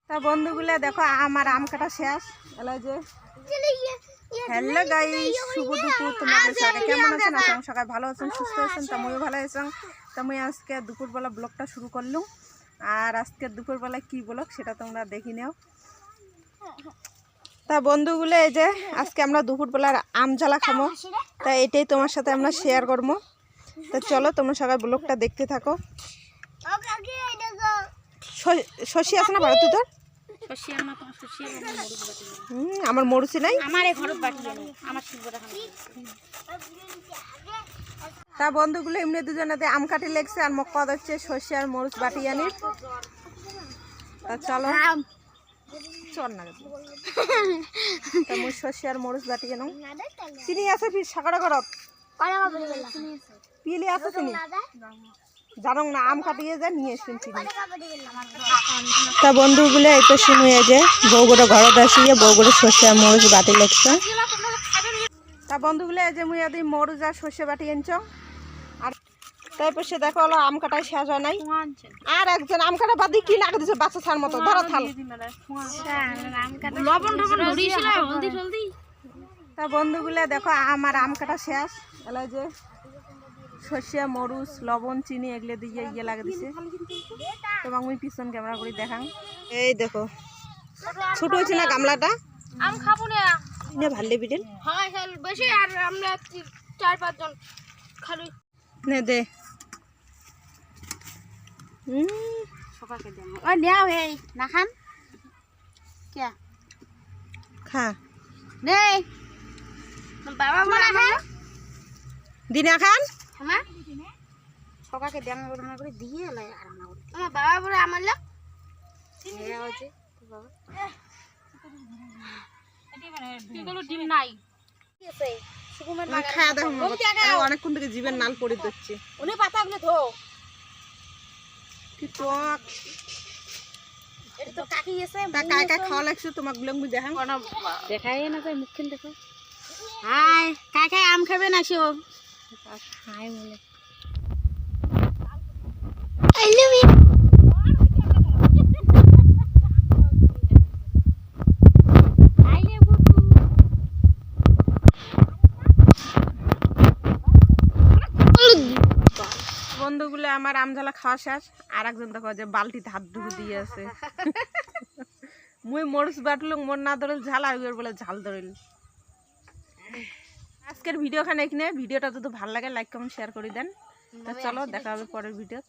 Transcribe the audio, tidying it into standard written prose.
তা বন্ধুগুলো দেখো আমার আম কাটা শেষ। যে হ্যালো গাইস, শুভ দুপুর। তোমরা সবাই কেমন আছেন? আশা করি সবাই ভালো আছেন, সুস্থ আছেন। তা মুইও ভালো আছেন। তা মুই আজকে দুপুরবেলা ব্লগটা শুরু করলাম। আর আজকে দুপুরবেলা কি ব্লগ সেটা তোমরা দেখি নাও। তা বন্ধুগুলো এই যে আজকে আমরা দুপুরবেলার আম জ্বালা খাবো, তা এটাই তোমার সাথে আমরা শেয়ার করবো। তা চলো তোমরা সবাই ব্লগটা দেখতে থাকো। শশী আছে না ভারত তোর? আমার মরুচি নাই। তা বন্ধুগুলো এমনি দুজনাতে আম কাটি লেগছে আর মক কদ হচ্ছে শস্য আর মরুচ বাটি আনি। তা চলো চল না শস্য আর মরুচ বাটি আনো। চিনি আছে ফির সাকারা করব পিলি আছে চিনি জানো না, আম কাটিয়ে যা নিয়ে এসেন চিনি। তা বন্ধুগুলো এই তো শুনুয়ে যে বউগুলো ঘরত আসিয়ে বউগুলো শস্য আর মরুচ বাটি লেগছে। তা বন্ধুগুলো এই যে মুই আদি মরুচ আর শস্য বাটি আনছ। আর তারপর সে দেখো হলো আম কাটায় শেষ হয় নাই। আর একজন আম কাটা বাদি কি লাগা দিছে বাচ্চা ছাড় মতো ধরো থাল। তা বন্ধুগুলো দেখো আমার আম কাটা শেষ। এলা যে শস্য মরুচ লবণ চিনি এগুলো দিয়ে ইয়ে লাগা দিছে। তোমাকে মুই পিছন ক্যামেরা করে দেখাং। এই দেখো ছোট হয়েছে না গামলাটা। আম খাবো না ভালো বিটেল হয় বেশি। আর আমরা 4-5 জন খালি নে দে। সকাকে দেন ও নাও এই না খান কে খা নেই বাবা মা না দিনা খান আমা সকাকে দেন না করে দিয়ে লাই আর না করে আমার বাবা বলে আমার লাগ এ হচ্ছে বাবা এগুলো ডিম নাই কি আছে সুকুমের লাগা খায়া দেখো অনেকক্ষণ থেকে জীবের নাল পড়ে দিচ্ছে। উনি পাতাগুলো ধো কি টক এটা তো কাকি আছে তা কাই কাই খাওয়া লাগছে তোমাকে গুলো মুই দেখাং। দেখাই না তো মুখখান দেখো। হাই কাই কাই আম খাবেন আসো হাই বলে আই লাভ ইউ। বন্ধুগুলো আমার আমঝালা খাওয়া শেষ। আর একজন দেখো যে বালতিতে হাত ঢুকে দিয়ে আছে। মুই মরুচ বাটলুম মোর না ধরল ঝাল আর বলে ঝাল ধরিল। আজকের ভিডিও খানে এখানে। ভিডিওটা যদি ভালো লাগে লাইক কমেন্ট শেয়ার করে দেন। তা চলো দেখা হবে পরের ভিডিও।